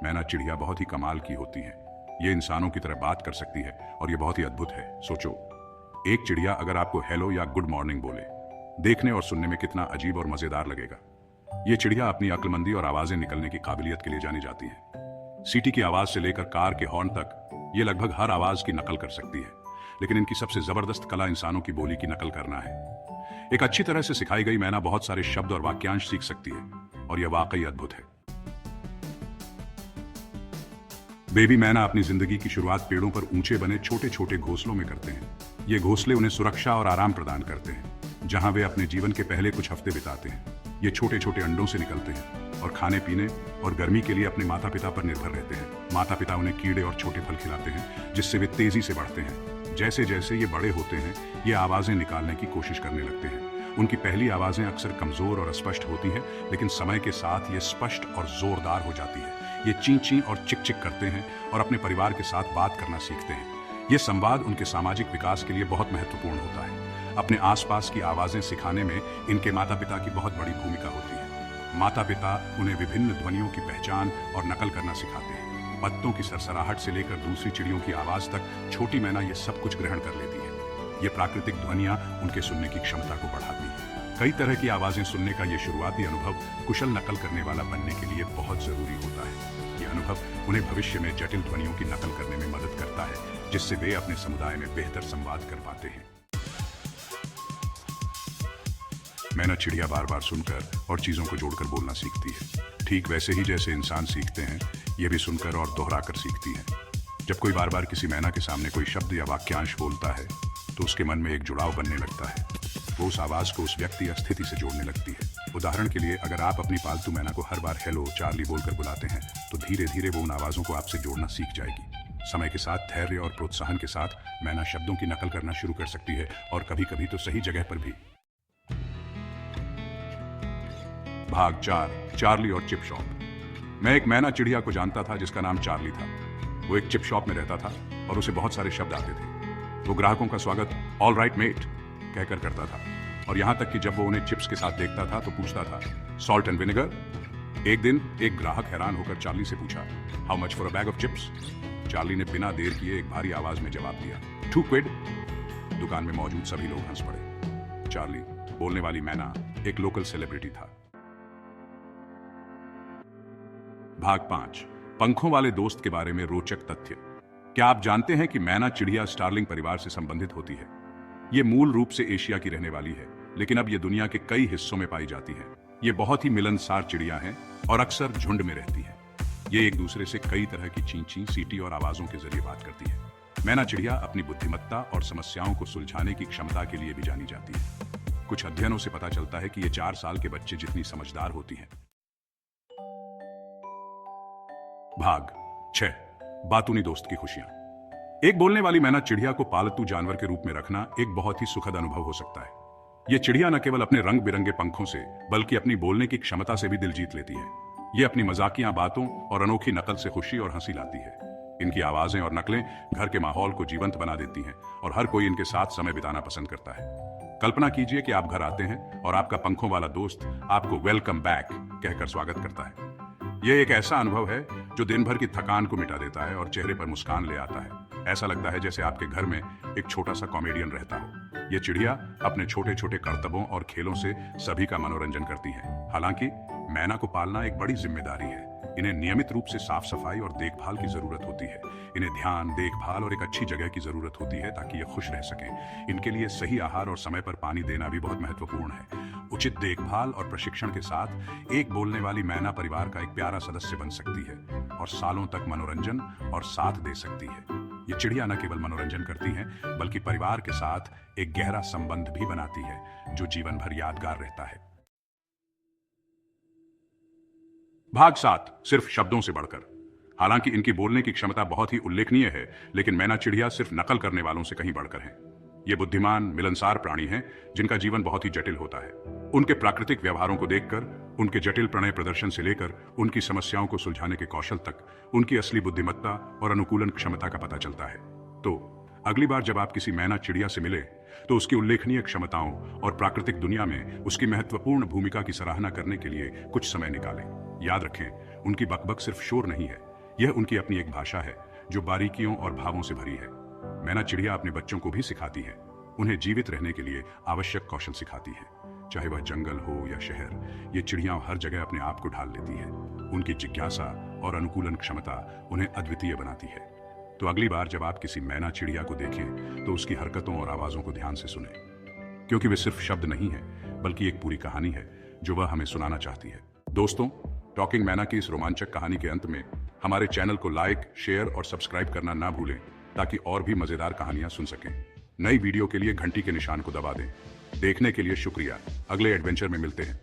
मैना चिड़िया बहुत ही कमाल की होती हैं। ये इंसानों की तरह बात कर सकती है और ये बहुत ही अद्भुत है। सोचो, एक चिड़िया अगर आपको हेलो या गुड मॉर्निंग बोले, देखने और सुनने में कितना अजीब और मजेदार लगेगा। ये चिड़िया अपनी अक्लमंदी और आवाजें निकलने की काबिलियत के लिए जानी जाती है। सीटी की आवाज से लेकर कार के हॉर्न तक ये लगभग हर आवाज की नकल कर सकती है, लेकिन इनकी सबसे जबरदस्त कला इंसानों की बोली की नकल करना है। एक अच्छी तरह से सिखाई गई मैना बहुत सारे शब्द और वाक्यांश सीख सकती है और यह वाकई अद्भुत है। बेबी मैना अपनी जिंदगी की शुरुआत पेड़ों पर ऊंचे बने छोटे छोटे घोंसलों में करते हैं। ये घोंसले उन्हें सुरक्षा और आराम प्रदान करते हैं, जहां वे अपने जीवन के पहले कुछ हफ्ते बिताते हैं। ये छोटे छोटे अंडों से निकलते हैं और खाने पीने और गर्मी के लिए अपने माता पिता पर निर्भर रहते हैं। माता पिता उन्हें कीड़े और छोटे फल खिलाते हैं, जिससे वे तेजी से बढ़ते हैं। जैसे जैसे ये बड़े होते हैं, ये आवाजें निकालने की कोशिश करने लगते हैं। उनकी पहली आवाजें अक्सर कमजोर और अस्पष्ट होती हैं, लेकिन समय के साथ ये स्पष्ट और जोरदार हो जाती है। ये ची ची और चिक चिक करते हैं और अपने परिवार के साथ बात करना सीखते हैं। ये संवाद उनके सामाजिक विकास के लिए बहुत महत्वपूर्ण होता है। अपने आसपास की आवाजें सिखाने में इनके माता पिता की बहुत बड़ी भूमिका होती है। माता पिता उन्हें विभिन्न ध्वनियों की पहचान और नकल करना सिखाते हैं। पत्तों की सरसराहट से लेकर दूसरी चिड़ियों की आवाज तक छोटी मैना ये सब कुछ ग्रहण कर लेती है। ये प्राकृतिक ध्वनियां उनके सुनने की क्षमता को बढ़ाती है। कई तरह की आवाजें सुनने का ये शुरुआती अनुभव कुशल नकल करने वाला बनने के लिए बहुत जरूरी होता है। ये अनुभव उन्हें भविष्य में जटिल ध्वनियों की नकल करने में मदद करता है, जिससे वे अपने समुदाय में बेहतर संवाद कर पाते हैं। मैना चिड़िया बार बार सुनकर और चीजों को जोड़कर बोलना सीखती है। ठीक वैसे ही जैसे इंसान सीखते हैं, ये भी सुनकर और दोहराकर सीखती है। जब कोई बार बार किसी मैना के सामने कोई शब्द या वाक्यांश बोलता है, तो उसके मन में एक जुड़ाव बनने लगता है। वो उस आवाज को उस व्यक्ति या स्थिति से जोड़ने लगती है। उदाहरण के लिए, अगर आप अपनी पालतू मैना को हर बार हेलो चार्ली बोलकर बुलाते हैं, तो धीरे धीरे वो उन आवाजों को आपसे जोड़ना सीख जाएगी। समय के साथ धैर्य और प्रोत्साहन के साथ मैना शब्दों की नकल करना शुरू कर सकती है, और कभी कभी तो सही जगह पर भी। भाग 4, चार्ली और चिप शॉप। मैं एक मैना चिड़िया को जानता था जिसका नाम चार्ली था। वो एक चिप शॉप में रहता था और उसे बहुत सारे शब्द आते थे। वो ग्राहकों का स्वागत ऑल राइट मेट कहकर करता था, और यहां तक कि जब वो उन्हें चिप्स के साथ देखता था तो पूछता था, सॉल्ट एंड विनेगर। एक दिन एक ग्राहक हैरान होकर चार्ली से पूछा, how much for a bag of chips. Charlie ने बिना देर किए एक भारी आवाज में जवाब दिया, 2 क्विड। दुकान में मौजूद सभी लोग हंस पड़े। चार्ली, बोलने वाली मैना, एक लोकल सेलिब्रिटी था। भाग 5, पंखों वाले दोस्त के बारे में रोचक तथ्य। क्या आप जानते हैं कि मैना चिड़िया स्टार्लिंग परिवार से संबंधित होती है? ये मूल रूप से एशिया की रहने वाली है, लेकिन अब ये दुनिया के कई हिस्सों में पाई जाती है। ये बहुत ही मिलनसार चिड़िया हैं और अक्सर झुंड में रहती है। ये एक दूसरे से कई तरह की चींची, सीटी और आवाजों के जरिए बात करती है। मैना चिड़िया अपनी बुद्धिमत्ता और समस्याओं को सुलझाने की क्षमता के लिए भी जानी जाती है। कुछ अध्ययनों से पता चलता है कि ये 4 साल के बच्चे जितनी समझदार होती हैं। भाग 6, बातूनी दोस्त की खुशियां। एक बोलने वाली मैना चिड़िया को पालतू जानवर के रूप में रखना एक बहुत ही सुखद अनुभव हो सकता है। यह चिड़िया न केवल अपने रंग बिरंगे पंखों से, बल्कि अपनी बोलने की क्षमता से भी दिल जीत लेती है। यह अपनी मजाकिया बातों और अनोखी नकल से खुशी और हंसी लाती है। इनकी आवाजें और नकलें घर के माहौल को जीवंत बना देती हैं और हर कोई इनके साथ समय बिताना पसंद करता है। कल्पना कीजिए कि आप घर आते हैं और आपका पंखों वाला दोस्त आपको वेलकम बैक कहकर स्वागत करता है। यह एक ऐसा अनुभव है जो दिन भर की थकान को मिटा देता है और चेहरे पर मुस्कान ले आता है। ऐसा लगता है जैसे आपके घर में एक छोटा सा कॉमेडियन रहता हो। ये चिड़िया अपने छोटे छोटे करतबों और खेलों से सभी का मनोरंजन करती है। हालांकि मैना को पालना एक बड़ी जिम्मेदारी है। इन्हें नियमित रूप से साफ सफाई और देखभाल की जरूरत होती है। इन्हें ध्यान, देखभाल और एक अच्छी जगह की जरूरत होती है ताकि ये खुश रह सकें। इनके लिए सही आहार और समय पर पानी देना भी बहुत महत्वपूर्ण है। उचित देखभाल और प्रशिक्षण के साथ एक बोलने वाली मैना परिवार का एक प्यारा सदस्य बन सकती है और सालों तक मनोरंजन और साथ दे सकती है। ये चिड़िया न केवल मनोरंजन करती हैं, बल्कि परिवार के साथ एक गहरा संबंध भी बनाती है, जो जीवन भर यादगार रहता है। भाग 7, सिर्फ शब्दों से बढ़कर। हालांकि इनकी बोलने की क्षमता बहुत ही उल्लेखनीय है, लेकिन मैना चिड़िया सिर्फ नकल करने वालों से कहीं बढ़कर हैं। ये बुद्धिमान, मिलनसार प्राणी हैं जिनका जीवन बहुत ही जटिल होता है। उनके प्राकृतिक व्यवहारों को देखकर, उनके जटिल प्रणय प्रदर्शन से लेकर उनकी समस्याओं को सुलझाने के कौशल तक, उनकी असली बुद्धिमत्ता और अनुकूलन क्षमता का पता चलता है। तो अगली बार जब आप किसी मैना चिड़िया से मिले, तो उसकी उल्लेखनीय क्षमताओं और प्राकृतिक दुनिया में उसकी महत्वपूर्ण भूमिका की सराहना करने के लिए कुछ समय निकालें। याद रखें, उनकी बकबक सिर्फ शोर नहीं है, यह उनकी अपनी एक भाषा है जो बारीकियों और भावों से भरी है। मैना चिड़िया अपने बच्चों को भी सिखाती है, उन्हें जीवित रहने के लिए आवश्यक कौशल सिखाती है। चाहे वह जंगल हो या शहर, ये चिड़िया हर जगह अपने आप को ढाल लेती है। उनकी जिज्ञासा और अनुकूलन क्षमता उन्हें अद्वितीय बनाती है। तो अगली बार जब आप किसी मैना चिड़िया को देखें तो उसकी हरकतों और आवाजों को ध्यान से सुने, क्योंकि वे सिर्फ शब्द नहीं है बल्कि एक पूरी कहानी है जो वह हमें सुनाना चाहती है। दोस्तों, टॉकिंग मैना की इस रोमांचक कहानी के अंत में हमारे चैनल को लाइक, शेयर और सब्सक्राइब करना ना भूलें ताकि और भी मजेदार कहानियां सुन सकें। नई वीडियो के लिए घंटी के निशान को दबा दें। देखने के लिए शुक्रिया। अगले एडवेंचर में मिलते हैं।